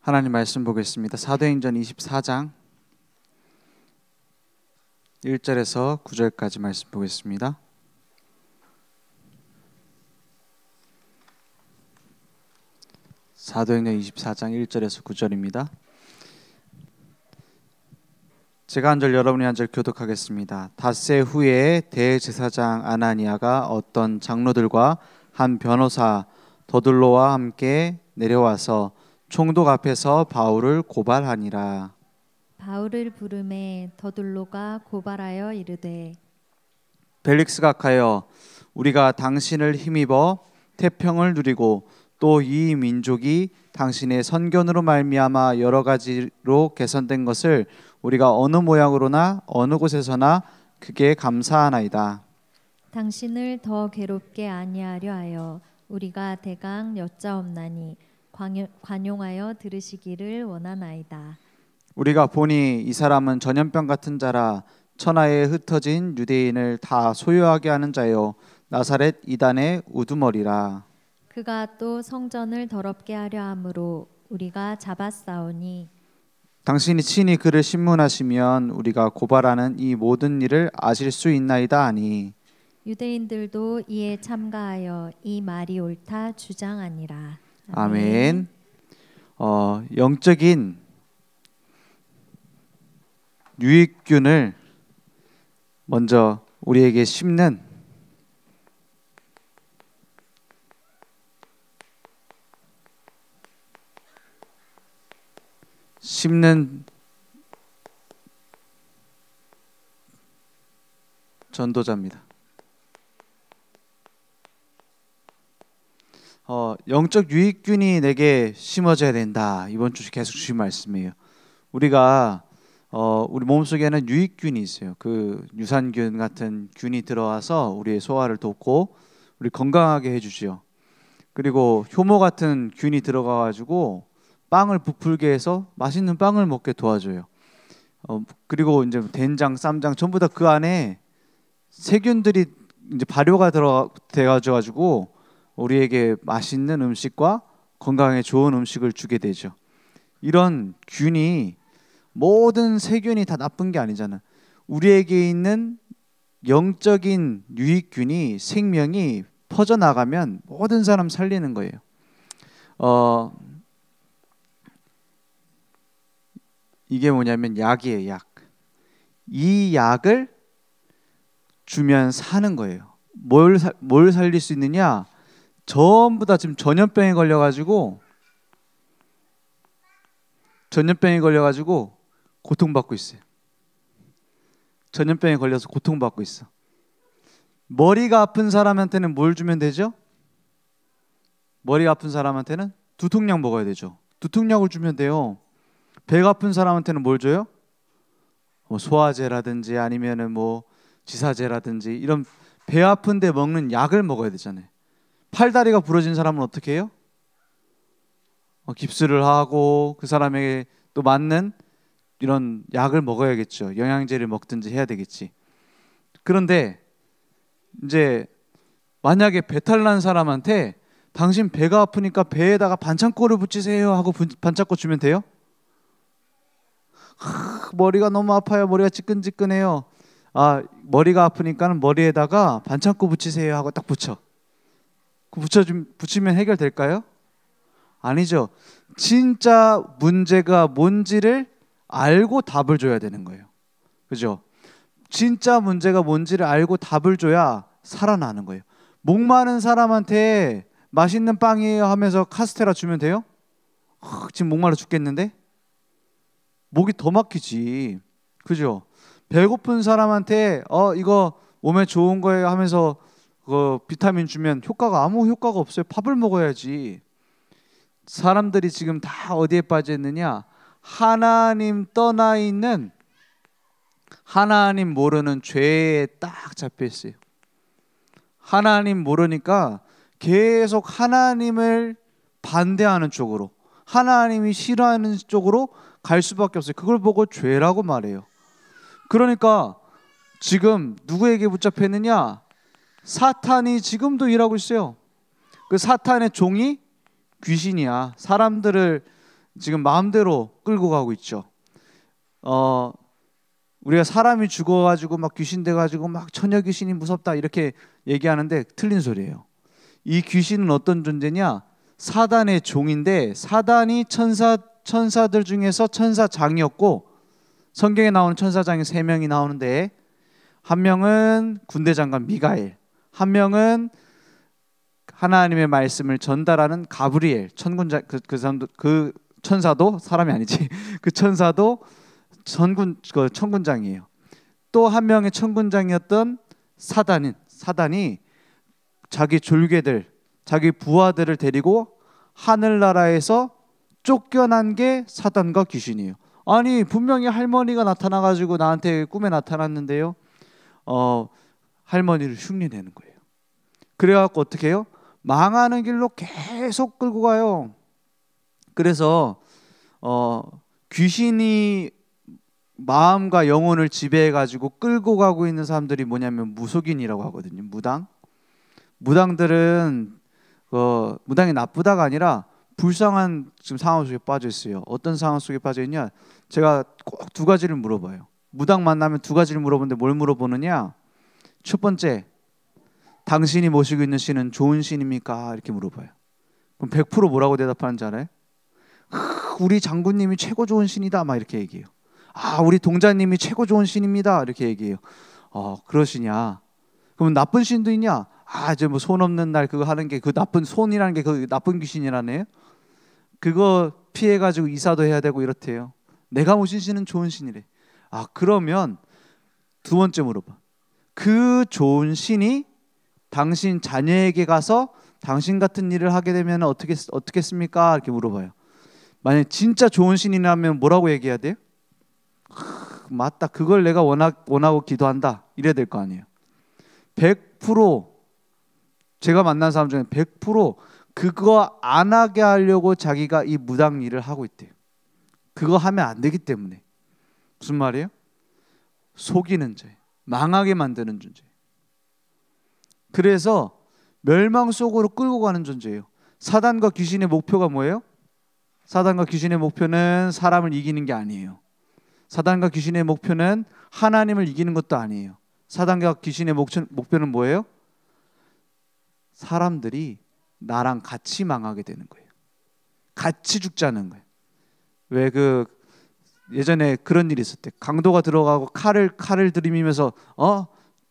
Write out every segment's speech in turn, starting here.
하나님 말씀 보겠습니다. 사도행전 24장 1절에서 9절까지 말씀 보겠습니다. 사도행전 24장 1절에서 9절입니다. 제가 한 절 여러분이 한 절 교독하겠습니다. 닷새 후에 대제사장 아나니아가 어떤 장로들과 한 변호사 더둘로와 함께 내려와서 총독 앞에서 바울을 고발하니라. 바울을 부르매 더둘로가 고발하여 이르되, 벨릭스가 하여 우리가 당신을 힘입어 태평을 누리고 또 이 민족이 당신의 선견으로 말미암아 여러 가지로 개선된 것을 우리가 어느 모양으로나 어느 곳에서나 크게 감사하나이다. 당신을 더 괴롭게 아니하려 하여 우리가 대강 여짜옵나니 관용하여 들으시기를 원하나이다. 우리가 보니 이 사람은 전염병 같은 자라 천하에 흩어진 유대인을 다 소유하게 하는 자요 나사렛 이단의 우두머리라. 그가 또 성전을 더럽게 하려 함으로 우리가 잡았사오니 당신이 친히 그를 신문하시면 우리가 고발하는 이 모든 일을 아실 수 있나이다 하니 유대인들도 이에 참가하여 이 말이 옳다 주장하니라. 아멘. 영적인 유익균을 먼저 우리에게 심는 전도자입니다. 영적 유익균이 내게 심어져야 된다. 이번 주 계속 주신 말씀이에요. 우리가 우리 몸속에는 유익균이 있어요. 그 유산균 같은 균이 들어와서 우리의 소화를 돕고 우리 건강하게 해주지요. 그리고 효모 같은 균이 들어가가지고 빵을 부풀게 해서 맛있는 빵을 먹게 도와줘요. 그리고 이제 된장, 쌈장 전부 다 그 안에 세균들이 이제 발효가 돼가지고 우리에게 맛있는 음식과 건강에 좋은 음식을 주게 되죠. 이런 균이 모든 세균이 다 나쁜 게 아니잖아. 우리에게 있는 영적인 유익균이 생명이 퍼져나가면 모든 사람 살리는 거예요. 이게 뭐냐면 약이에요. 약. 이 약을 주면 사는 거예요. 뭘 살릴 수 있느냐? 전부 다 지금 전염병에 걸려가지고 고통받고 있어요. 전염병에 걸려서 고통받고 있어. 머리가 아픈 사람한테는 뭘 주면 되죠? 머리가 아픈 사람한테는 두통약 먹어야 되죠. 두통약을 주면 돼요. 배가 아픈 사람한테는 뭘 줘요? 소화제라든지 아니면은 지사제라든지 이런 배 아픈데 먹는 약을 먹어야 되잖아요. 팔다리가 부러진 사람은 어떻게 해요? 깁스를 하고 그 사람에게 또 맞는 이런 약을 먹어야겠죠. 영양제를 먹든지 해야 되겠지. 그런데 이제 만약에 배탈 난 사람한테 당신 배가 아프니까 배에다가 반창고를 붙이세요 하고 반창고 주면 돼요? 머리가 너무 아파요. 머리가 지끈지끈해요. 머리가 아프니까는 머리에다가 반창고 붙이세요 하고 딱 붙여. 붙이면 해결될까요? 아니죠. 진짜 문제가 뭔지를 알고 답을 줘야 되는 거예요. 그죠? 진짜 문제가 뭔지를 알고 답을 줘야 살아나는 거예요. 목 마른 사람한테 맛있는 빵이에요 하면서 카스테라 주면 돼요? 지금 목말라 죽겠는데? 목이 더 막히지. 그죠? 배고픈 사람한테 이거 몸에 좋은 거예요 하면서 비타민 주면 아무 효과가 없어요. 밥을 먹어야지. 사람들이 지금 다 어디에 빠져 있느냐? 하나님 떠나 있는 하나님 모르는 죄에 딱 잡혀 있어요. 하나님 모르니까 계속 하나님을 반대하는 쪽으로, 하나님이 싫어하는 쪽으로 갈 수밖에 없어요. 그걸 보고 죄라고 말해요. 그러니까 지금 누구에게 붙잡혀 있느냐? 사탄이 지금도 일하고 있어요. 그 사탄의 종이 귀신이야. 사람들을 지금 마음대로 끌고 가고 있죠. 우리가 사람이 죽어가지고 막 귀신 돼가지고 막 처녀 귀신이 무섭다 이렇게 얘기하는데 틀린 소리예요. 이 귀신은 어떤 존재냐? 사단의 종인데, 사단이 천사들 중에서 천사장이었고, 성경에 나오는 천사장이 3명이 나오는데, 한 명은 군대 장관 미가엘, 한 명은 하나님의 말씀을 전달하는 가브리엘 천군장, 그 천사도 사람이 아니지 그 천사도 천군장이에요. 또 한 명의 천군장이었던 사단이 자기 졸개들, 자기 부하들을 데리고 하늘나라에서 쫓겨난 게 사단과 귀신이에요. 아니 분명히 할머니가 나타나가지고 나한테 꿈에 나타났는데요, 할머니를 흉내내는 거예요. 그래갖고 어떻게 해요? 망하는 길로 계속 끌고 가요. 그래서 귀신이 마음과 영혼을 지배해가지고 끌고 가고 있는 사람들이 뭐냐면 무속인이라고 하거든요. 무당들은 무당이 나쁘다가 아니라 불쌍한 지금 상황 속에 빠져 있어요. 어떤 상황 속에 빠져 있냐? 제가 꼭 2가지를 물어봐요. 무당 만나면 2가지를 물어보는데 뭘 물어보느냐? 첫 번째, 당신이 모시고 있는 신은 좋은 신입니까? 이렇게 물어봐요. 그럼 100% 뭐라고 대답하는지 알아요? 우리 장군님이 최고 좋은 신이다 막 이렇게 얘기해요. 우리 동자님이 최고 좋은 신입니다 이렇게 얘기해요. 그러시냐? 그럼 나쁜 신도 있냐? 이제 뭐 손 없는 날 그거 하는 게 그 나쁜 손이라는 게 그 나쁜 귀신이라네요. 그거 피해가지고 이사도 해야 되고 이렇대요. 내가 모신 신은 좋은 신이래. 그러면 2번째 물어봐. 그 좋은 신이 당신 자녀에게 가서 당신 같은 일을 하게 되면 어떻겠습니까? 이렇게 물어봐요. 만약 진짜 좋은 신이라면 뭐라고 얘기해야 돼요? 맞다, 그걸 내가 원하고 기도한다 이래야 될 거 아니에요. 100% 제가 만난 사람 중에 100% 그거 안 하게 하려고 자기가 이 무당 일을 하고 있대요. 그거 하면 안 되기 때문에. 무슨 말이에요? 속이는 죄, 망하게 만드는 존재. 그래서 멸망 속으로 끌고 가는 존재예요. 사단과 귀신의 목표가 뭐예요? 사단과 귀신의 목표는 사람을 이기는 게 아니에요. 사단과 귀신의 목표는 하나님을 이기는 것도 아니에요. 사단과 귀신의 목표는 뭐예요? 사람들이 나랑 같이 망하게 되는 거예요. 같이 죽자는 거예요. 왜 예전에 그런 일이 있었대. 강도가 들어가고 칼을 들이미면서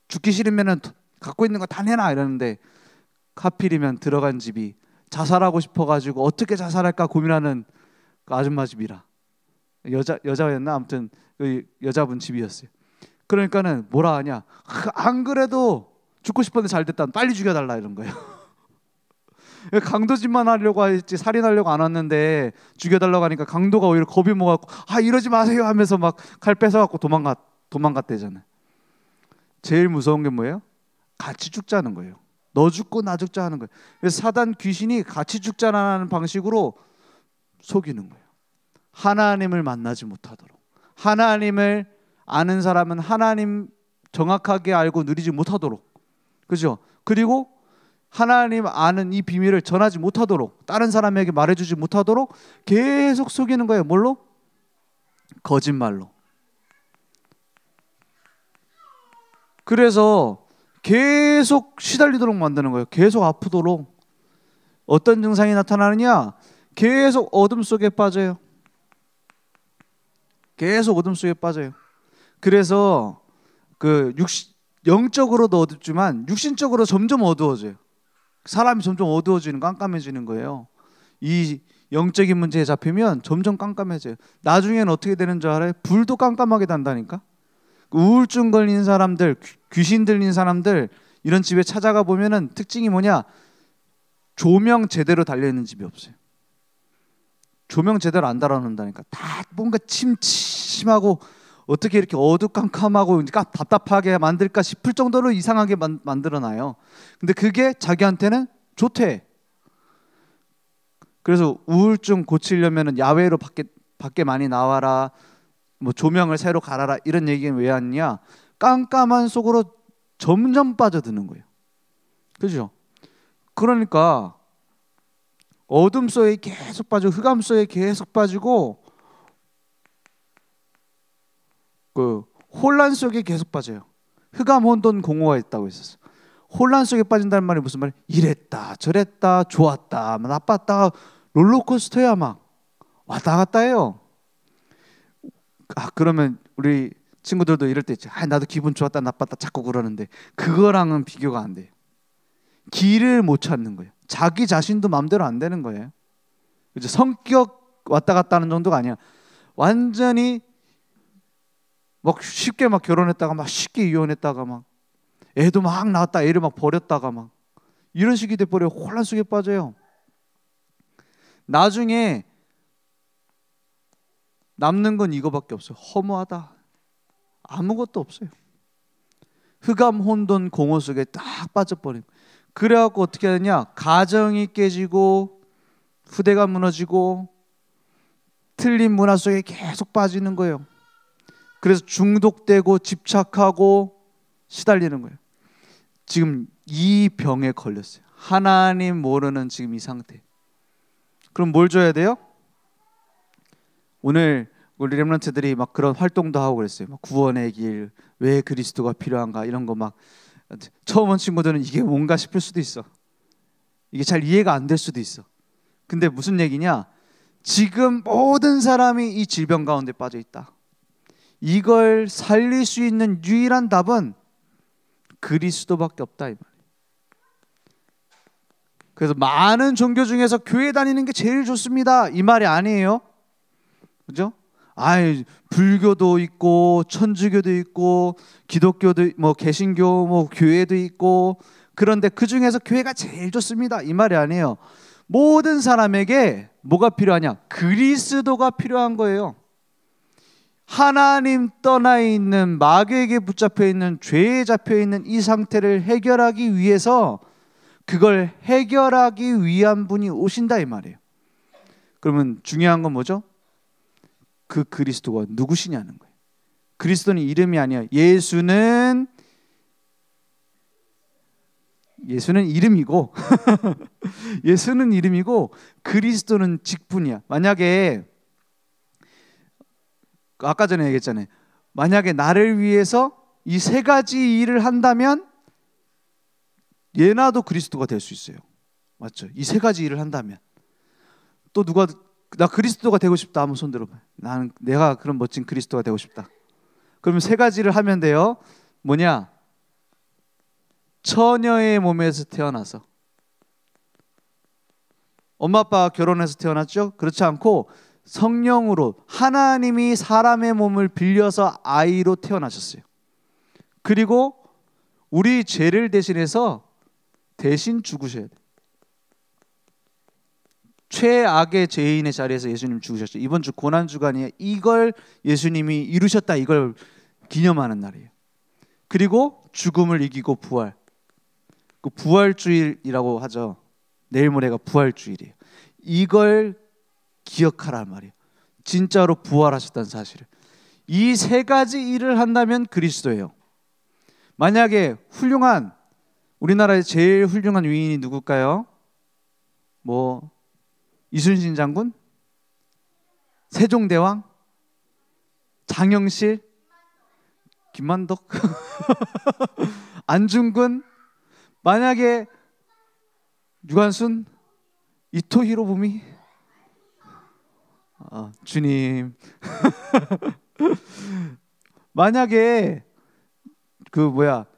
죽기 싫으면은 갖고 있는 거 다 내놔 이러는데, 하필이면 들어간 집이 자살하고 싶어가지고 어떻게 자살할까 고민하는 그 아줌마 집이라. 여자였나? 아무튼 그 여자분 집이었어요. 그러니까는 뭐라 하냐? 안 그래도 죽고 싶었는데 잘 됐다. 빨리 죽여달라 이런 거예요. 강도짓만 하려고 했지 살인하려고 안 왔는데 죽여달라고 하니까 강도가 오히려 겁이 먹어갖고 이러지 마세요 하면서 막 칼 뺏어갖고 도망갔대잖아요. 제일 무서운 게 뭐예요? 같이 죽자는 거예요. 너 죽고 나 죽자 하는 거예요. 그래서 사단 귀신이 같이 죽자라는 방식으로 속이는 거예요. 하나님을 만나지 못하도록. 하나님을 아는 사람은 하나님 정확하게 알고 누리지 못하도록. 그죠? 그리고 하나님 아는 이 비밀을 전하지 못하도록, 다른 사람에게 말해주지 못하도록 계속 속이는 거예요. 뭘로? 거짓말로. 그래서 계속 시달리도록 만드는 거예요. 계속 아프도록. 어떤 증상이 나타나느냐? 계속 어둠 속에 빠져요. 계속 어둠 속에 빠져요. 그래서 영적으로도 어둡지만 육신적으로 점점 어두워져요. 사람이 점점 어두워지는, 깜깜해지는 거예요. 이 영적인 문제에 잡히면 점점 깜깜해져요. 나중에는 어떻게 되는 줄 알아요? 불도 깜깜하게 단다니까. 우울증 걸린 사람들, 귀신 들린 사람들 이런 집에 찾아가 보면은 특징이 뭐냐? 조명 제대로 달려있는 집이 없어요. 조명 제대로 안 달아놓는다니까. 다 뭔가 침침하고 어떻게 이렇게 어두컴컴하고 답답하게 만들까 싶을 정도로 이상하게 만들어놔요. 근데 그게 자기한테는 좋대. 그래서 우울증 고치려면 야외로 밖에 많이 나와라, 뭐 조명을 새로 갈아라 이런 얘기는 왜 하느냐? 깜깜한 속으로 점점 빠져드는 거예요. 그죠? 그러니까 어둠 속에 계속 빠지고 흑암 속에 계속 빠지고 그 혼란 속에 계속 빠져요. 흑암 혼돈 공허가 있다고 했었어요. 혼란 속에 빠진다는 말이 무슨 말이에요? 이랬다 저랬다 좋았다 나빴다 롤러코스터야 막 왔다 갔다 해요. 그러면 우리 친구들도 이럴 때 있죠. 나도 기분 좋았다 나빴다 자꾸 그러는데 그거랑은 비교가 안 돼요. 길을 못 찾는 거예요. 자기 자신도 마음대로 안 되는 거예요. 그죠? 성격 왔다 갔다 하는 정도가 아니야. 완전히 막 쉽게 막 결혼했다가 막 쉽게 이혼했다가 막 애도 막 낳았다 애를 막 버렸다가 막 이런 식이 돼버려요. 혼란 속에 빠져요. 나중에 남는 건 이거밖에 없어요. 허무하다. 아무것도 없어요. 흑암 혼돈 공허 속에 딱 빠져버린. 그래갖고 어떻게 하느냐? 가정이 깨지고 후대가 무너지고 틀린 문화 속에 계속 빠지는 거예요. 그래서 중독되고 집착하고 시달리는 거예요. 지금 이 병에 걸렸어요. 하나님 모르는 지금 이 상태. 그럼 뭘 줘야 돼요? 오늘 우리 렘넌트들이 막 그런 활동도 하고 그랬어요. 막 구원의 길, 왜 그리스도가 필요한가 이런 거 막 처음 온 친구들은 이게 뭔가 싶을 수도 있어. 이게 잘 이해가 안 될 수도 있어. 근데 무슨 얘기냐? 지금 모든 사람이 이 질병 가운데 빠져 있다. 이걸 살릴 수 있는 유일한 답은 그리스도밖에 없다 이 말이에요. 그래서 많은 종교 중에서 교회 다니는 게 제일 좋습니다 이 말이 아니에요. 그죠? 불교도 있고 천주교도 있고 기독교도 뭐 개신교 뭐 교회도 있고 그런데 그 중에서 교회가 제일 좋습니다 이 말이 아니에요. 모든 사람에게 뭐가 필요하냐? 그리스도가 필요한 거예요. 하나님 떠나 있는 마귀에게 붙잡혀 있는 죄에 잡혀 있는 이 상태를 해결하기 위해서 그걸 해결하기 위한 분이 오신다 이 말이에요. 그러면 중요한 건 뭐죠? 그 그리스도가 누구시냐는 거예요. 그리스도는 이름이 아니야. 예수는 이름이고 예수는 이름이고 그리스도는 직분이야. 만약에 아까 전에 얘기했잖아요. 만약에 나를 위해서 이 세 가지 일을 한다면 예나도 그리스도가 될 수 있어요. 맞죠? 이 세 가지 일을 한다면 또 누가 나 그리스도가 되고 싶다 한번 손 들어봐요. 내가 그런 멋진 그리스도가 되고 싶다. 그러면 세 가지를 하면 돼요. 뭐냐? 처녀의 몸에서 태어나서 엄마 아빠가 결혼해서 태어났죠? 그렇지 않고 성령으로 하나님이 사람의 몸을 빌려서 아이로 태어나셨어요. 그리고 우리 죄를 대신해서 대신 죽으셔야 돼요. 최악의 죄인의 자리에서 예수님 죽으셨죠. 이번 주 고난주간이에요. 이걸 예수님이 이루셨다 이걸 기념하는 날이에요. 그리고 죽음을 이기고 부활. 그 부활주일이라고 하죠. 내일 모레가 부활주일이에요. 이걸 기억하란 말이에요. 진짜로 부활하셨다는 사실을. 이 세 가지 일을 한다면 그리스도예요. 만약에 훌륭한 우리나라의 제일 훌륭한 위인이 누굴까요? 뭐 이순신 장군? 세종대왕? 장영실? 김만덕? 안중근? 만약에 유관순? 이토 히로부미? 주님 만약에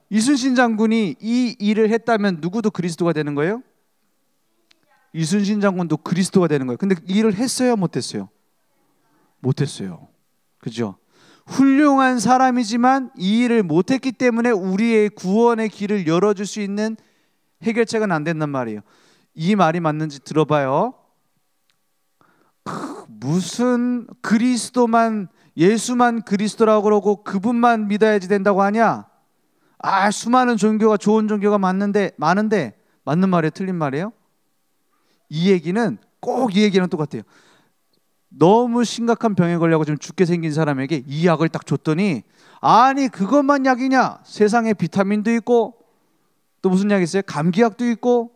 이순신 장군이 이 일을 했다면 누구도 그리스도가 되는 거예요? 이순신 장군도 그리스도가 되는 거예요. 근데 이 일을 했어요? 못했어요? 못했어요. 그죠? 훌륭한 사람이지만 이 일을 못했기 때문에 우리의 구원의 길을 열어줄 수 있는 해결책은 안 된단 말이에요. 이 말이 맞는지 들어봐요. 무슨 그리스도만 예수만 그리스도라고 그러고 그분만 믿어야지 된다고 하냐? 수많은 종교가 좋은 종교가 많은데 맞는 말이에요? 틀린 말이에요? 이 얘기는 꼭 이 얘기는 똑같아요. 너무 심각한 병에 걸려서 지금 죽게 생긴 사람에게 이 약을 딱 줬더니 아니 그것만 약이냐? 세상에 비타민도 있고 또 무슨 약이 있어요? 감기약도 있고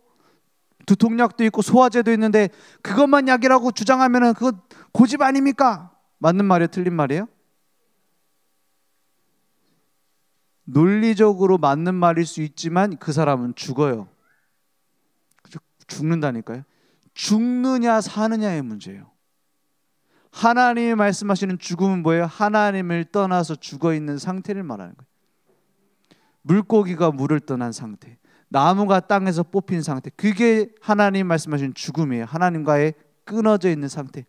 두통약도 있고 소화제도 있는데 그것만 약이라고 주장하면은 그거 고집 아닙니까? 맞는 말이에요, 틀린 말이에요? 논리적으로 맞는 말일 수 있지만 그 사람은 죽어요. 죽는다니까요. 죽느냐 사느냐의 문제예요. 하나님이 말씀하시는 죽음은 뭐예요? 하나님을 떠나서 죽어있는 상태를 말하는 거예요. 물고기가 물을 떠난 상태, 나무가 땅에서 뽑힌 상태, 그게 하나님 말씀하시는 죽음이에요. 하나님과의 끊어져 있는 상태.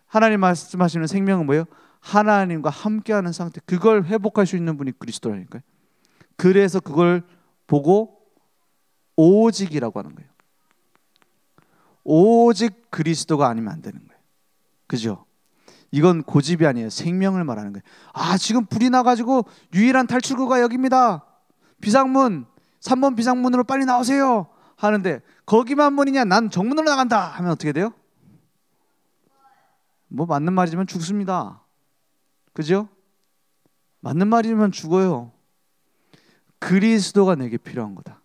하나님 말씀하시는 생명은 뭐예요? 하나님과 함께하는 상태. 그걸 회복할 수 있는 분이 그리스도라니까요. 그래서 그걸 보고 오직이라고 하는 거예요. 오직 그리스도가 아니면 안 되는 거예요. 그죠? 이건 고집이 아니에요. 생명을 말하는 거예요. 아, 지금 불이 나가지고 유일한 탈출구가 여기입니다. 비상문, 3번 비상문으로 빨리 나오세요 하는데 거기만 문이냐? 난 정문으로 나간다 하면 어떻게 돼요? 뭐 맞는 말이지만 죽습니다. 그죠? 맞는 말이지만 죽어요. 그리스도가 내게 필요한 거다.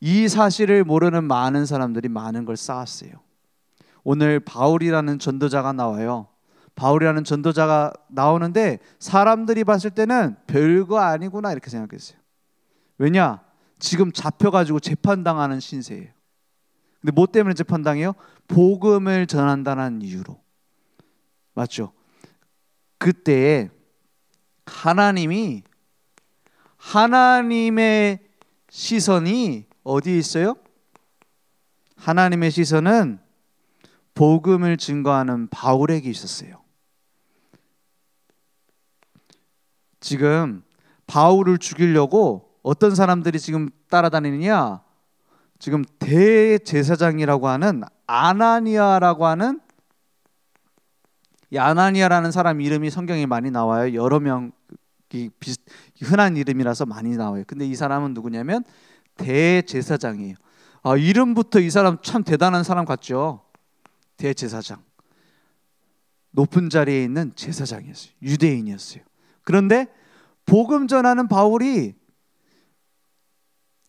이 사실을 모르는 많은 사람들이 많은 걸 쌓았어요. 오늘 바울이라는 전도자가 나와요. 바울이라는 전도자가 나오는데 사람들이 봤을 때는 별거 아니구나 이렇게 생각했어요. 왜냐? 지금 잡혀가지고 재판당하는 신세예요. 근데 뭐 때문에 재판당해요? 복음을 전한다는 이유로. 맞죠? 그때에 하나님의 시선이 어디에 있어요? 하나님의 시선은 복음을 증거하는 바울에게 있었어요. 지금 바울을 죽이려고 어떤 사람들이 지금 따라다니느냐? 지금 대제사장이라고 하는 아나니아라고 하는, 이 아나니아라는 사람 이름이 성경에 많이 나와요. 여러 명이 흔한 이름이라서 많이 나와요. 근데 이 사람은 누구냐면 대제사장이에요. 아, 이름부터 이 사람 참 대단한 사람 같죠? 대제사장. 높은 자리에 있는 제사장이었어요. 유대인이었어요. 그런데 복음 전하는 바울이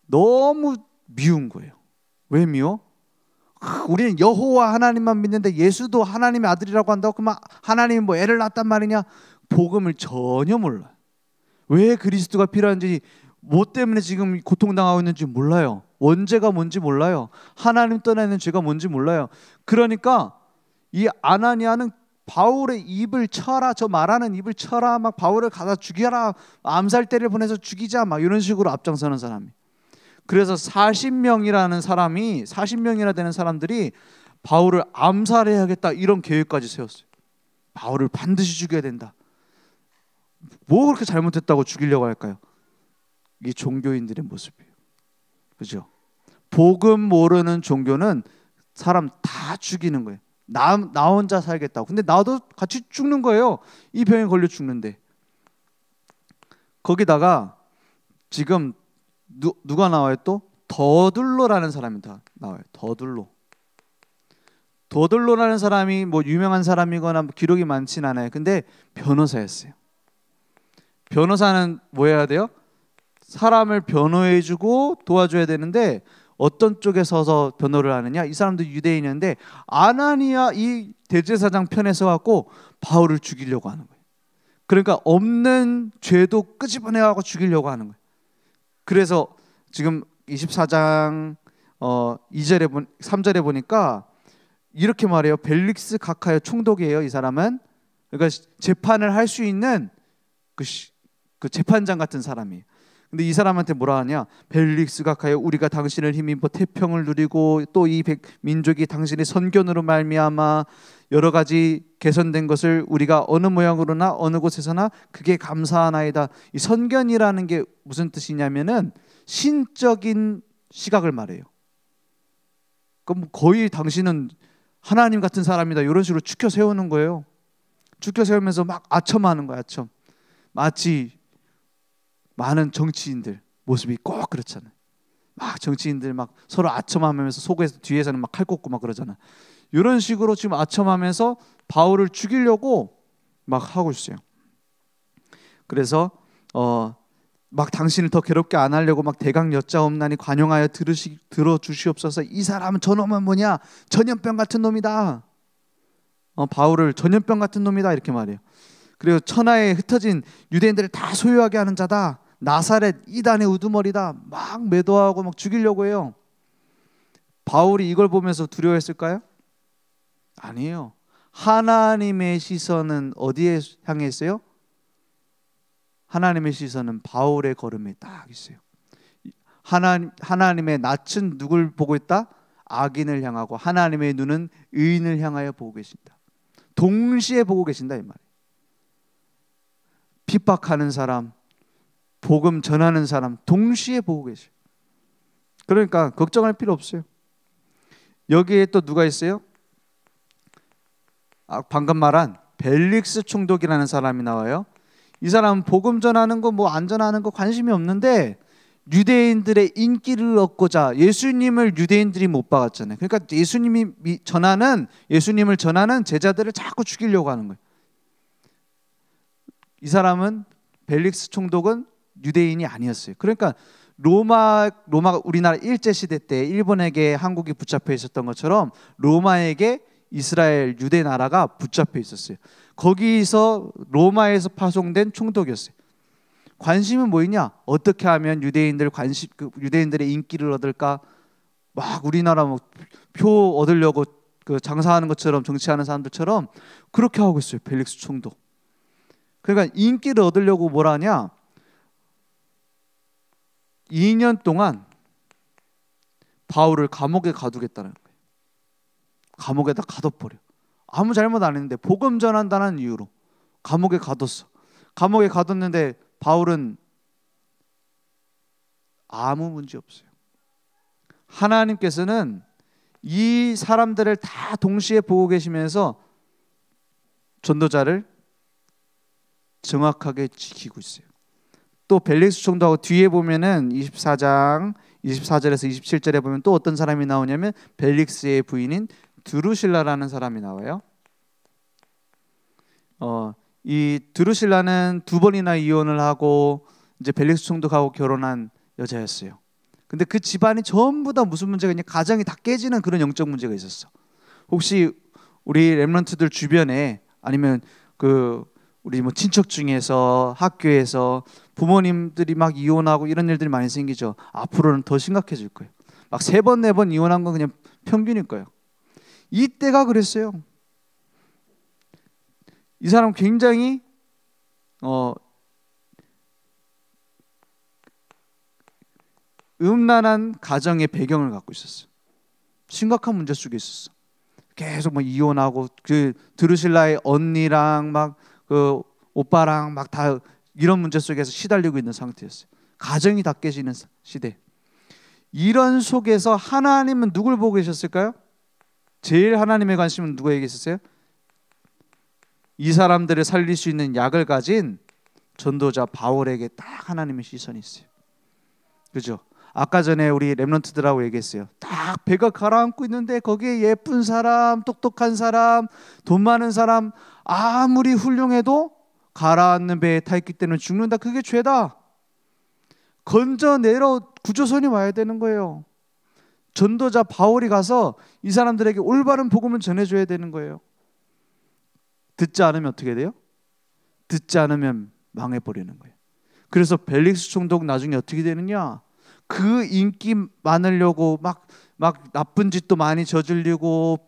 너무 미운 거예요. 왜 미워? 우리는 여호와 하나님만 믿는데 예수도 하나님의 아들이라고 한다고? 그러면 하나님이 뭐 애를 낳았단 말이냐? 복음을 전혀 몰라요. 왜 그리스도가 필요한지, 뭐 때문에 지금 고통당하고 있는지 몰라요. 원죄가 뭔지 몰라요. 하나님 떠나 있는 죄가 뭔지 몰라요. 그러니까 이 아나니아는 바울의 입을 쳐라, 저 말하는 입을 쳐라, 막 바울을 가다 죽여라, 암살대를 보내서 죽이자, 막 이런 식으로 앞장서는 사람이. 그래서 40명이나 되는 사람들이 바울을 암살해야겠다 이런 계획까지 세웠어요. 바울을 반드시 죽여야 된다. 뭐 그렇게 잘못했다고 죽이려고 할까요? 이게 종교인들의 모습이에요. 그죠? 복음 모르는 종교는 사람 다 죽이는 거예요. 나 혼자 살겠다고. 근데 나도 같이 죽는 거예요. 이 병에 걸려 죽는데. 거기다가 지금 누가 나와요 또? 더둘로라는 사람이 다 나와요. 더둘로라는 사람이 뭐 유명한 사람이거나 뭐 기록이 많진 않아요. 근데 변호사였어요. 변호사는 뭐 해야 돼요? 사람을 변호해주고 도와줘야 되는데 어떤 쪽에 서서 변호를 하느냐? 이 사람도 유대인이었는데 아나니아 이 대제사장 편에 서갖고 바울을 죽이려고 하는 거예요. 그러니까 없는 죄도 끄집어내갖고 죽이려고 하는 거예요. 그래서 지금 24장 3절에 보니까 이렇게 말해요. 벨릭스 가카요 총독이에요. 이 사람은. 그러니까 재판을 할 수 있는 그 재판장 같은 사람이에요. 근데 이 사람한테 뭐라 하냐? 벨릭스 가카요, 우리가 당신을 힘입어 태평을 누리고 또 이 민족이 당신의 선견으로 말미암아 여러 가지 개선된 것을 우리가 어느 모양으로나 어느 곳에서나 그게 감사하나이다. 이 선견이라는 게 무슨 뜻이냐면은 신적인 시각을 말해요. 그럼 거의 당신은 하나님 같은 사람이다 이런 식으로 추켜 세우는 거예요. 추켜 세우면서 막 아첨하는 거야. 아첨. 마치 많은 정치인들 모습이 꼭 그렇잖아요. 막 정치인들 막 서로 아첨하면서 속에서 뒤에서는 막 칼 꽂고 막 그러잖아. 이런 식으로 지금 아첨하면서 바울을 죽이려고 막 하고 있어요. 그래서 막 당신을 더 괴롭게 안 하려고 막 대강 여짜옵나니 관용하여 들어주시옵소서. 이 사람은 저놈은 뭐냐? 전염병 같은 놈이다. 바울을 전염병 같은 놈이다 이렇게 말해요. 그리고 천하에 흩어진 유대인들을 다 소유하게 하는 자다. 나사렛 이단의 우두머리다. 막 매도하고 막 죽이려고 해요. 바울이 이걸 보면서 두려워했을까요? 아니에요. 하나님의 시선은 어디에 향해 있어요? 하나님의 시선은 바울의 걸음에 딱 있어요. 하나님의 낯은 누굴 보고 있다? 악인을 향하고 하나님의 눈은 의인을 향하여 보고 계신다. 동시에 보고 계신다 이 말이에요. 핍박하는 사람, 복음 전하는 사람 동시에 보고 계셔요. 그러니까 걱정할 필요 없어요. 여기에 또 누가 있어요? 방금 말한 벨릭스 총독이라는 사람이 나와요. 이 사람은 복음 전하는 거 뭐 안 전하는 거 관심이 없는데 유대인들의 인기를 얻고자 예수님을 유대인들이 못 박았잖아요. 그러니까 예수님을 전하는 제자들을 자꾸 죽이려고 하는 거예요. 이 사람은 벨릭스 총독은 유대인이 아니었어요. 그러니까 로마가 우리나라 일제 시대 때 일본에게 한국이 붙잡혀 있었던 것처럼 로마에게 이스라엘 유대 나라가 붙잡혀 있었어요. 거기서 로마에서 파송된 총독이었어요. 관심은 뭐였냐? 어떻게 하면 유대인들의 인기를 얻을까? 막 우리나라 뭐 표 얻으려고 그 장사하는 것처럼 정치하는 사람들처럼 그렇게 하고 있어요. 벨릭스 총독. 그러니까 인기를 얻으려고 뭘 하냐? 2년 동안 바울을 감옥에 가두겠다는 거예요. 감옥에다 가둬버려. 아무 잘못 안 했는데 복음 전한다는 이유로 감옥에 가뒀어. 감옥에 가뒀는데 바울은 아무 문제 없어요. 하나님께서는 이 사람들을 다 동시에 보고 계시면서 전도자를 정확하게 지키고 있어요. 또 벨릭스 총독하고 뒤에 보면은 24절에서 27절에 보면 또 어떤 사람이 나오냐면 벨릭스의 부인인 드루실라라는 사람이 나와요. 이 드루실라는 2번이나 이혼을 하고 이제 벨릭스 총독하고 결혼한 여자였어요. 근데 그 집안이 전부 다 무슨 문제가 있냐? 가정이 다 깨지는 그런 영적 문제가 있었어. 혹시 우리 렘넌트들 주변에 아니면 우리 뭐 친척 중에서 학교에서 부모님들이 막 이혼하고 이런 일들이 많이 생기죠. 앞으로는 더 심각해질 거예요. 막 3번, 4번 이혼한 건 그냥 평균일 거예요. 이때가 그랬어요. 이 사람 굉장히 음란한 가정의 배경을 갖고 있었어. 심각한 문제 속에 있었어. 계속 뭐 이혼하고 그 드루실라의 언니랑 막 그 오빠랑 막 다 이런 문제 속에서 시달리고 있는 상태였어요. 가정이 다 깨지는 시대. 이런 속에서 하나님은 누굴 보고 계셨을까요? 제일 하나님의 관심은 누구에게 있었어요? 이 사람들을 살릴 수 있는 약을 가진 전도자 바울에게 딱 하나님의 시선이 있어요. 그죠? 아까 전에 우리 렘넌트들하고 얘기했어요. 딱 배가 가라앉고 있는데 거기에 예쁜 사람, 똑똑한 사람, 돈 많은 사람 아무리 훌륭해도 가라앉는 배에 타 있기 때문에 죽는다. 그게 죄다. 건져내러 구조선이 와야 되는 거예요. 전도자 바울이 가서 이 사람들에게 올바른 복음을 전해줘야 되는 거예요. 듣지 않으면 어떻게 돼요? 듣지 않으면 망해버리는 거예요. 그래서 벨릭스 총독 나중에 어떻게 되느냐? 그 인기 많으려고 막 나쁜 짓도 많이 저지르고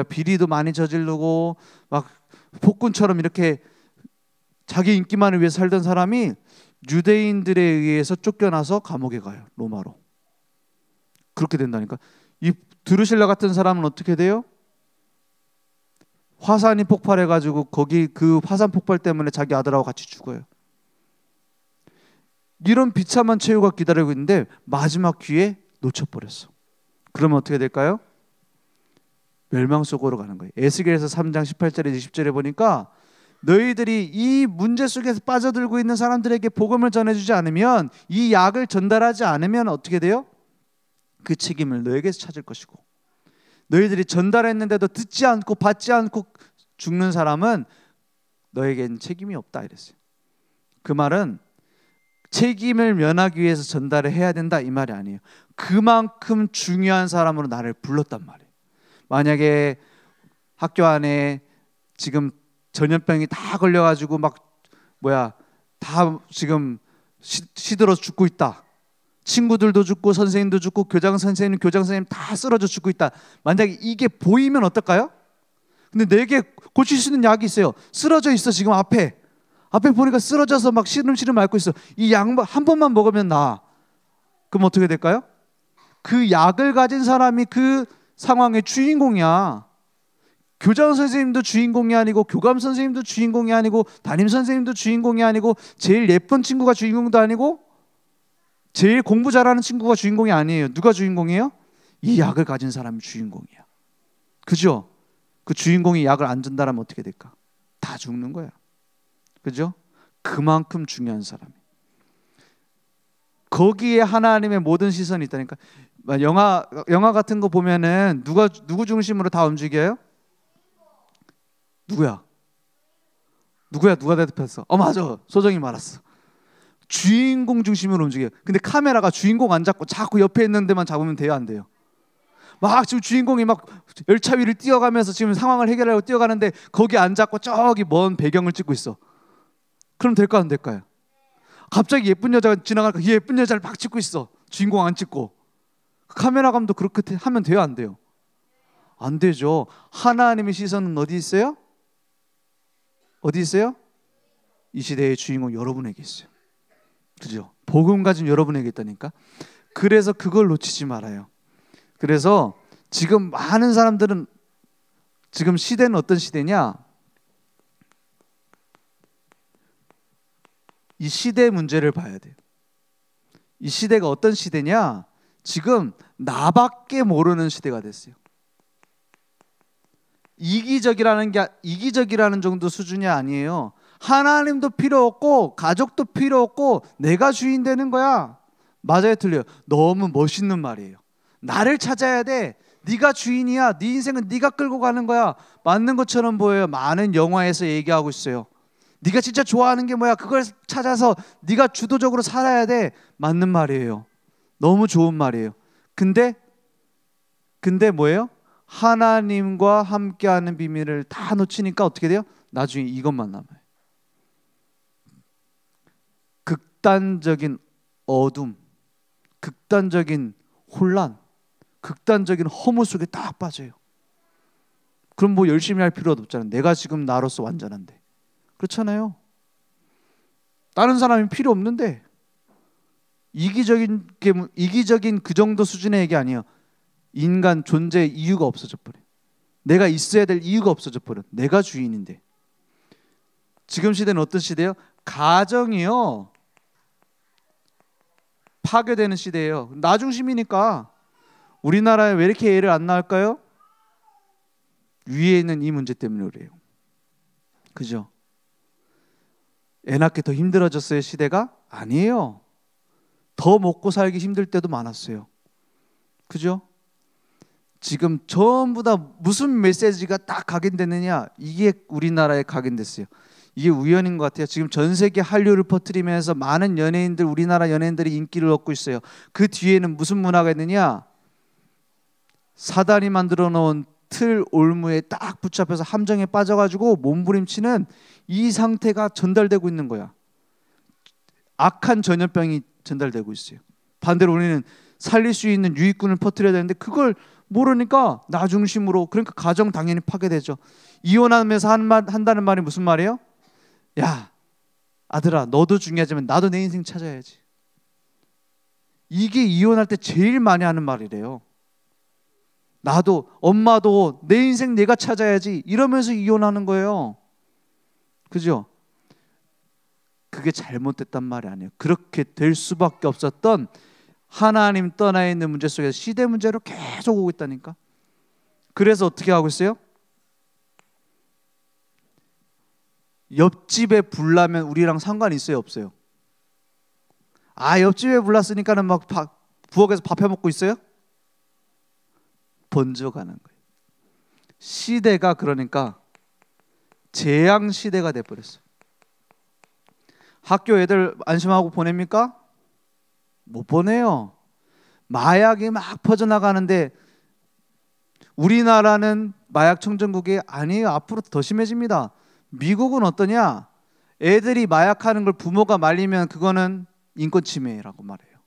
비리도 많이 저지르고 막 폭군처럼 이렇게 자기 인기만을 위해 살던 사람이 유대인들에 의해서 쫓겨나서 감옥에 가요. 로마로. 그렇게 된다니까. 이 드루실라 같은 사람은 어떻게 돼요? 화산이 폭발해가지고 거기 그 화산 폭발 때문에 자기 아들하고 같이 죽어요. 이런 비참한 최후가 기다리고 있는데 마지막 기회에 놓쳐버렸어. 그러면 어떻게 될까요? 멸망 속으로 가는 거예요. 에스겔에서 3장 18절에 20절에 보니까 너희들이 이 문제 속에서 빠져들고 있는 사람들에게 복음을 전해주지 않으면, 이 약을 전달하지 않으면 어떻게 돼요? 그 책임을 너에게서 찾을 것이고, 너희들이 전달했는데도 듣지 않고 받지 않고 죽는 사람은 너에겐 책임이 없다 이랬어요. 그 말은 책임을 면하기 위해서 전달을 해야 된다 이 말이 아니에요. 그만큼 중요한 사람으로 나를 불렀단 말이에요. 만약에 학교 안에 지금 전염병이 다 걸려가지고 막 다 지금 시들어 죽고 있다. 친구들도 죽고 선생님도 죽고 교장 선생님 다 쓰러져 죽고 있다. 만약에 이게 보이면 어떨까요? 근데 내게 고칠 수 있는 약이 있어요. 쓰러져 있어. 지금 앞에 보니까 쓰러져서 막 시름시름 앓고 있어. 이 약 한 번만 먹으면 나아. 그럼 어떻게 될까요? 그 약을 가진 사람이 그 상황의 주인공이야. 교장 선생님도 주인공이 아니고 교감 선생님도 주인공이 아니고 담임 선생님도 주인공이 아니고 제일 예쁜 친구가 주인공도 아니고 제일 공부 잘하는 친구가 주인공이 아니에요. 누가 주인공이에요? 이 약을 가진 사람이 주인공이야. 그죠? 그 주인공이 약을 안 준다면 어떻게 될까? 다 죽는 거야. 그죠? 그만큼 중요한 사람이. 거기에 하나님의 모든 시선이 있다니까. 영화 같은 거 보면은 누구 중심으로 다 움직여요? 누구야? 누가 대답했어? 맞아. 소정이 말았어. 주인공 중심으로 움직여요. 근데 카메라가 주인공 안 잡고 자꾸 옆에 있는 데만 잡으면 돼요, 안 돼요? 막 지금 주인공이 막 열차 위를 뛰어가면서 지금 상황을 해결하려고 뛰어가는데 거기 안 잡고 저기 먼 배경을 찍고 있어. 그럼 될까 안 될까요? 갑자기 예쁜 여자가 지나가니까 예쁜 여자를 막 찍고 있어. 주인공 안 찍고. 카메라 감독 그렇게 하면 돼요, 안 돼요? 안 되죠. 하나님의 시선은 어디 있어요? 어디 있어요? 이 시대의 주인공 여러분에게 있어요. 그죠? 복음 가진 여러분에게 있다니까. 그래서 그걸 놓치지 말아요. 그래서 지금 많은 사람들은 지금 시대는 어떤 시대냐? 이 시대의 문제를 봐야 돼요. 이 시대가 어떤 시대냐? 지금 나밖에 모르는 시대가 됐어요. 이기적이라는 정도 수준이 아니에요. 하나님도 필요 없고 가족도 필요 없고 내가 주인 되는 거야. 맞아요, 틀려요? 너무 멋있는 말이에요. 나를 찾아야 돼. 네가 주인이야. 네 인생은 네가 끌고 가는 거야. 맞는 것처럼 보여요. 많은 영화에서 얘기하고 있어요. 네가 진짜 좋아하는 게 뭐야? 그걸 찾아서 네가 주도적으로 살아야 돼. 맞는 말이에요. 너무 좋은 말이에요. 근데 뭐예요? 하나님과 함께하는 비밀을 다 놓치니까 어떻게 돼요? 나중에 이것만 남아요. 극단적인 어둠, 극단적인 혼란, 극단적인 허무 속에 딱 빠져요. 그럼 뭐 열심히 할 필요도 없잖아요. 내가 지금 나로서 완전한데. 그렇잖아요. 다른 사람이 필요 없는데. 이기적인 그 정도 수준의 얘기 아니에요. 인간 존재 이유가 없어져 버려. 내가 있어야 될 이유가 없어져 버려. 내가 주인인데. 지금 시대는 어떤 시대예요? 가정이요. 파괴되는 시대예요. 나 중심이니까. 우리나라에 왜 이렇게 애를 안 낳을까요? 위에 있는 이 문제 때문에 그래요. 그죠? 애 낳기 더 힘들어졌어요, 시대가? 아니에요. 더 먹고 살기 힘들 때도 많았어요. 그죠? 지금 전부 다 무슨 메시지가 딱 각인되느냐? 이게 우리나라에 각인됐어요. 이게 우연인 것 같아요. 지금 전 세계 한류를 퍼뜨리면서 많은 연예인들, 우리나라 연예인들이 인기를 얻고 있어요. 그 뒤에는 무슨 문화가 있느냐? 사단이 만들어 놓은 틀 올무에 딱 붙잡혀서 함정에 빠져가지고 몸부림치는 이 상태가 전달되고 있는 거야. 악한 전염병이 전달되고 있어요. 반대로 우리는 살릴 수 있는 유익군을 퍼뜨려야 되는데 그걸 모르니까 나 중심으로, 그러니까 가정 당연히 파괴되죠. 이혼하면서 한다는 말이 무슨 말이에요? 야, 아들아, 너도 중요하지만 나도 내 인생 찾아야지. 이게 이혼할 때 제일 많이 하는 말이래요. 나도, 엄마도 내 인생 내가 찾아야지 이러면서 이혼하는 거예요. 그죠? 그게 잘못됐단 말이 아니에요. 그렇게 될 수밖에 없었던 하나님 떠나 있는 문제 속에서 시대 문제로 계속 오고 있다니까. 그래서 어떻게 하고 있어요? 옆집에 불나면 우리랑 상관이 있어요, 없어요? 옆집에 불났으니까는 막 부엌에서 밥 해 먹고 있어요? 번져가는 거예요. 시대가 그러니까 재앙 시대가 돼버렸어요. 학교 애들 안심하고 보냅니까? 못 보내요. 마약이 막 퍼져나가는데 우리나라는 마약 청정국이 아니에요. 앞으로 더 심해집니다. 미국은 어떠냐? 애들이 마약하는 걸 부모가 말리면 그거는 인권 침해라고 말해요.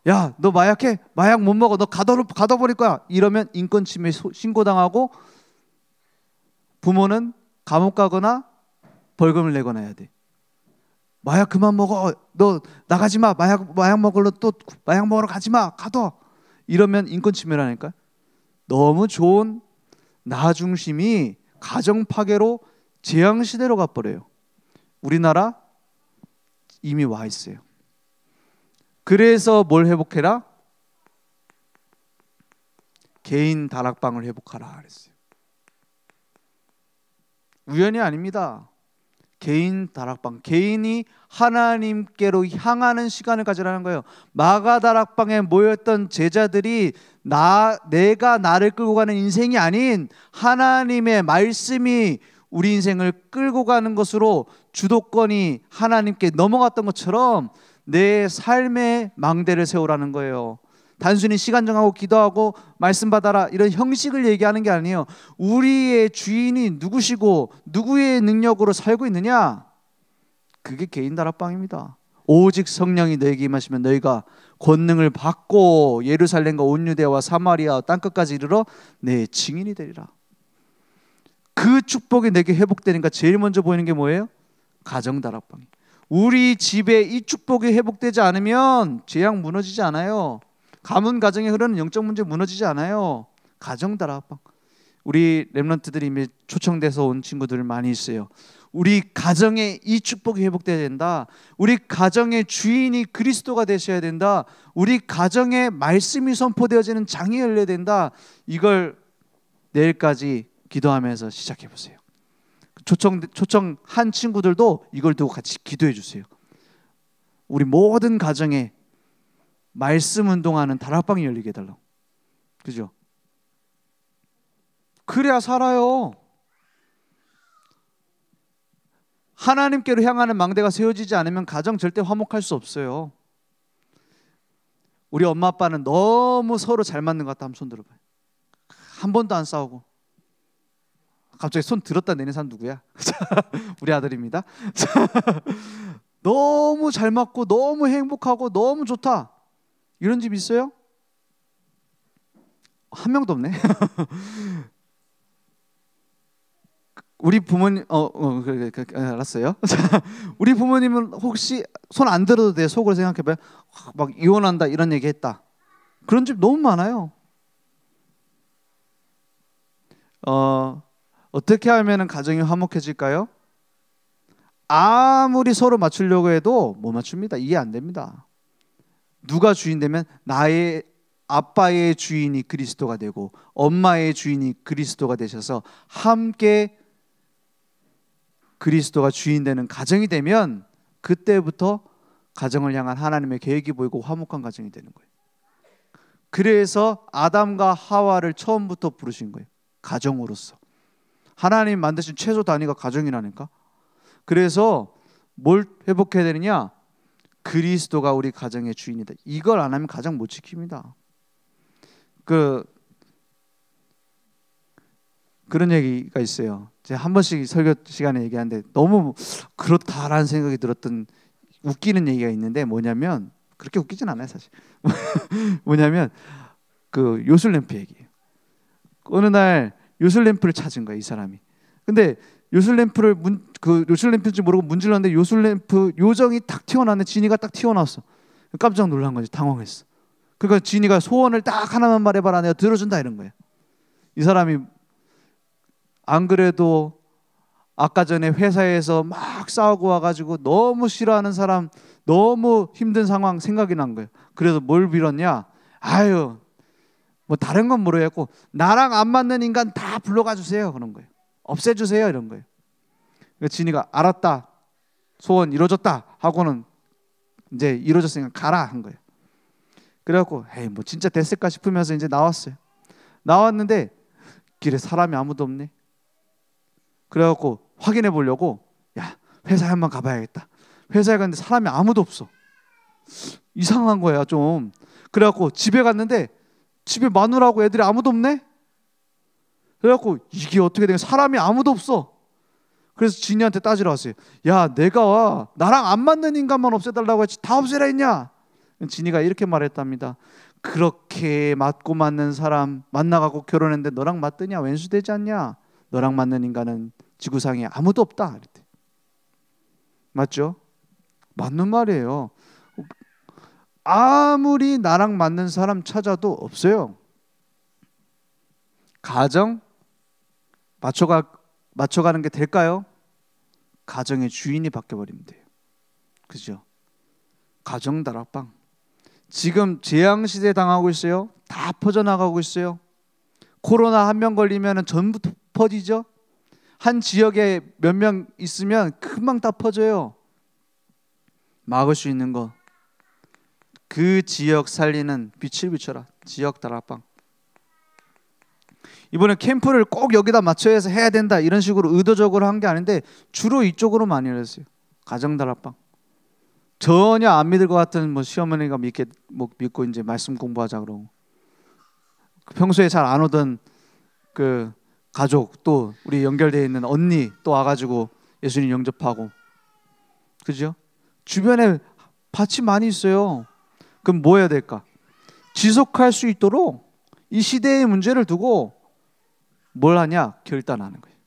야, 너 마약해? 마약 못 먹어. 너 가둬버릴 거야. 이러면 인권 침해 신고당하고 부모는 감옥 가거나 벌금을 내거나 해야 돼. 마약 그만 먹어. 너 나가지 마. 마약 먹으러 또 마약 먹으러 가지 마. 가둬. 이러면 인권 침해라니까. 너무 좋은 나 중심이 가정 파괴로 재앙 시대로 가버려요. 우리나라 이미 와 있어요. 그래서 뭘 회복해라? 개인 다락방을 회복하라 그랬어요. 우연이 아닙니다. 개인 다락방, 개인이 하나님께로 향하는 시간을 가지라는 거예요. 마가 다락방에 모였던 제자들이 내가 나를 끌고 가는 인생이 아닌 하나님의 말씀이 우리 인생을 끌고 가는 것으로 주도권이 하나님께 넘어갔던 것처럼 내 삶의 망대를 세우라는 거예요. 단순히 시간 정하고 기도하고 말씀 받아라 이런 형식을 얘기하는 게 아니에요. 우리의 주인이 누구시고 누구의 능력으로 살고 있느냐? 그게 개인 다락방입니다. 오직 성령이 너에게 임하시면 너희가 권능을 받고 예루살렘과 온 유대와 사마리아 땅끝까지 이르러 내 증인이 되리라. 그 축복이 내게 회복되니까 제일 먼저 보이는 게 뭐예요? 가정 다락방. 우리 집에 이 축복이 회복되지 않으면 재앙 무너지지 않아요. 가문 가정에 흐르는 영적 문제 무너지지 않아요. 가정 다락방. 우리 렘넌트들이 이미 초청돼서 온 친구들 많이 있어요. 우리 가정에 이 축복이 회복돼야 된다. 우리 가정의 주인이 그리스도가 되셔야 된다. 우리 가정에 말씀이 선포되어지는 장이 열려야 된다. 이걸 내일까지 기도하면서 시작해 보세요. 초청한 친구들도 이걸 두고 같이 기도해 주세요. 우리 모든 가정에 말씀 운동하는 다락방이 열리게 해달라고. 그죠? 그래야 살아요. 하나님께로 향하는 망대가 세워지지 않으면 가정 절대 화목할 수 없어요. 우리 엄마 아빠는 너무 서로 잘 맞는 것 같다 하면 손 들어봐요. 한 번도 안 싸우고. 갑자기 손 들었다 내는 사람 누구야? 우리 아들입니다. 너무 잘 맞고 너무 행복하고 너무 좋다. 이런 집 있어요? 한 명도 없네. 우리 부모님 알았어요. 우리 부모님은 혹시 손 안 들어도 돼 속으로 생각해봐요. 막 이혼한다 이런 얘기했다. 그런 집 너무 많아요. 어떻게 하면 가정이 화목해질까요? 아무리 서로 맞추려고 해도 못 맞춥니다. 이해 안 됩니다. 누가 주인 되면 나의 아빠의 주인이 그리스도가 되고 엄마의 주인이 그리스도가 되셔서 함께 그리스도가 주인 되는 가정이 되면 그때부터 가정을 향한 하나님의 계획이 보이고 화목한 가정이 되는 거예요. 그래서 아담과 하와를 처음부터 부르신 거예요. 가정으로서. 하나님 만드신 최소 단위가 가정이라니까. 그래서 뭘 회복해야 되느냐? 그리스도가 우리 가정의 주인이다. 이걸 안 하면 가정 못 지킵니다. 그런 얘기가 있어요. 제가 한 번씩 설교 시간에 얘기하는데 너무 그렇다라는 생각이 들었던 웃기는 얘기가 있는데 뭐냐면 그렇게 웃기진 않아요 사실. 뭐냐면 그 요술램프 얘기예요. 어느 날 요술램프를 찾은 거야 이 사람이. 근데 요술램프를 요술램프인지 모르고 문질렀는데 요술램프 요정이 딱 튀어나왔네. 지니가 딱 튀어나왔어. 깜짝 놀란 거지. 당황했어. 그러니까 지니가 소원을 딱 하나만 말해봐라 내가 들어준다 이런 거예요. 이 사람이 안 그래도 아까 전에 회사에서 막 싸우고 와가지고 너무 싫어하는 사람 너무 힘든 상황 생각이 난 거예요. 그래서 뭘 빌었냐? 아유 뭐 다른 건 모르겠고 나랑 안 맞는 인간 다 불러가 주세요 그런 거예요. 없애주세요 이런 거예요. 그러니까 진이가 알았다 소원 이루어졌다 하고는 이제 이루어졌으니까 가라 한 거예요. 그래갖고 에이 뭐 진짜 됐을까 싶으면서 이제 나왔어요. 나왔는데 길에 사람이 아무도 없네. 그래갖고 확인해 보려고 야 회사에 한번 가봐야겠다. 회사에 갔는데 사람이 아무도 없어. 이상한 거야 좀. 그래갖고 집에 갔는데 집에 마누라하고 애들이 아무도 없네. 그래갖고 이게 어떻게 된 거야? 사람이 아무도 없어. 그래서 진이한테 따지러 왔어요. 야, 내가 나랑 안 맞는 인간만 없애달라고 했지 다 없애라 했냐? 진이가 이렇게 말했답니다. 그렇게 맞고 맞는 사람 만나갖고 결혼했는데 너랑 맞더냐? 왼수되지 않냐? 너랑 맞는 인간은 지구상에 아무도 없다. 이랬대. 맞죠? 맞는 말이에요. 아무리 나랑 맞는 사람 찾아도 없어요. 가정 맞춰가는 게 될까요? 가정의 주인이 바뀌어버리면 돼요. 그죠? 가정 다락방. 지금 재앙시대 당하고 있어요. 다 퍼져나가고 있어요. 코로나 한 명 걸리면 전부 퍼지죠. 한 지역에 몇 명 있으면 금방 다 퍼져요. 막을 수 있는 거, 그 지역 살리는 빛을 비춰라. 지역 다락방. 이번에 캠프를 꼭 여기다 맞춰서 해야 된다 이런 식으로 의도적으로 한 게 아닌데 주로 이쪽으로 많이 했어요. 가정 다락방. 전혀 안 믿을 것 같은 뭐 시어머니가 믿고 이제 말씀 공부하자 그러고, 평소에 잘 안 오던 그 가족, 또 우리 연결되어 있는 언니 또 와가지고 예수님 영접하고, 그죠? 주변에 밭이 많이 있어요. 그럼 뭐 해야 될까? 지속할 수 있도록 이 시대의 문제를 두고 뭘 하냐? 결단하는 거예요.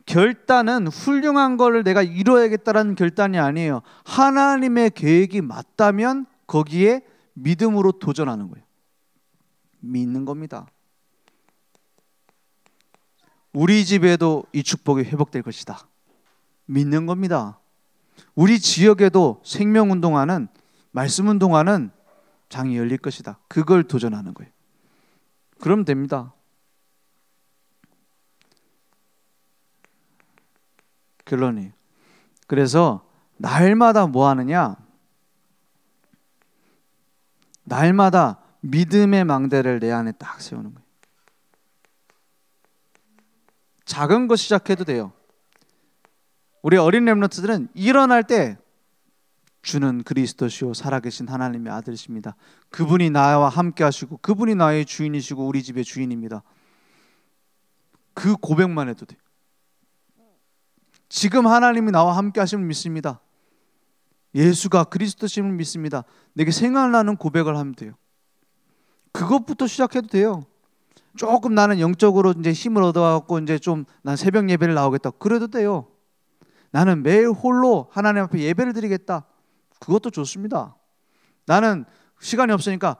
결단은 훌륭한 거를 내가 이루어야겠다라는 결단이 아니에요. 하나님의 계획이 맞다면 거기에 믿음으로 도전하는 거예요. 믿는 겁니다. 우리 집에도 이 축복이 회복될 것이다. 믿는 겁니다. 우리 지역에도 생명운동하는, 말씀운동하는 장이 열릴 것이다. 그걸 도전하는 거예요. 그러면 됩니다. 결론이. 그래서 날마다 뭐 하느냐? 날마다 믿음의 망대를 내 안에 딱 세우는 거예요. 작은 거 시작해도 돼요. 우리 어린 렘넌트들은 일어날 때 주는 그리스도시요 살아계신 하나님의 아들이십니다. 그분이 나와 함께 하시고 그분이 나의 주인이시고 우리 집의 주인입니다. 그 고백만 해도 돼요. 지금 하나님이 나와 함께 하심을 믿습니다. 예수가 그리스도심을 믿습니다. 내게 생각나는 고백을 하면 돼요. 그것부터 시작해도 돼요. 조금 나는 영적으로 이제 힘을 얻어갖고 이제 좀 난 새벽 예배를 나오겠다. 그래도 돼요. 나는 매일 홀로 하나님 앞에 예배를 드리겠다. 그것도 좋습니다. 나는 시간이 없으니까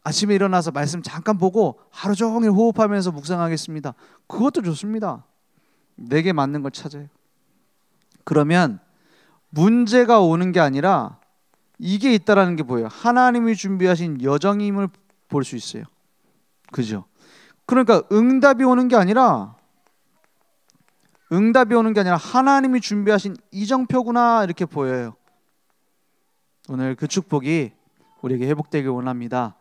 아침에 일어나서 말씀 잠깐 보고 하루 종일 호흡하면서 묵상하겠습니다. 그것도 좋습니다. 내게 맞는 걸 찾아요. 그러면 문제가 오는 게 아니라 이게 있다라는 게 보여요. 하나님이 준비하신 여정임을 볼 수 있어요. 그죠? 그러니까 응답이 오는 게 아니라 하나님이 준비하신 이정표구나 이렇게 보여요. 오늘 그 축복이 우리에게 회복되길 원합니다.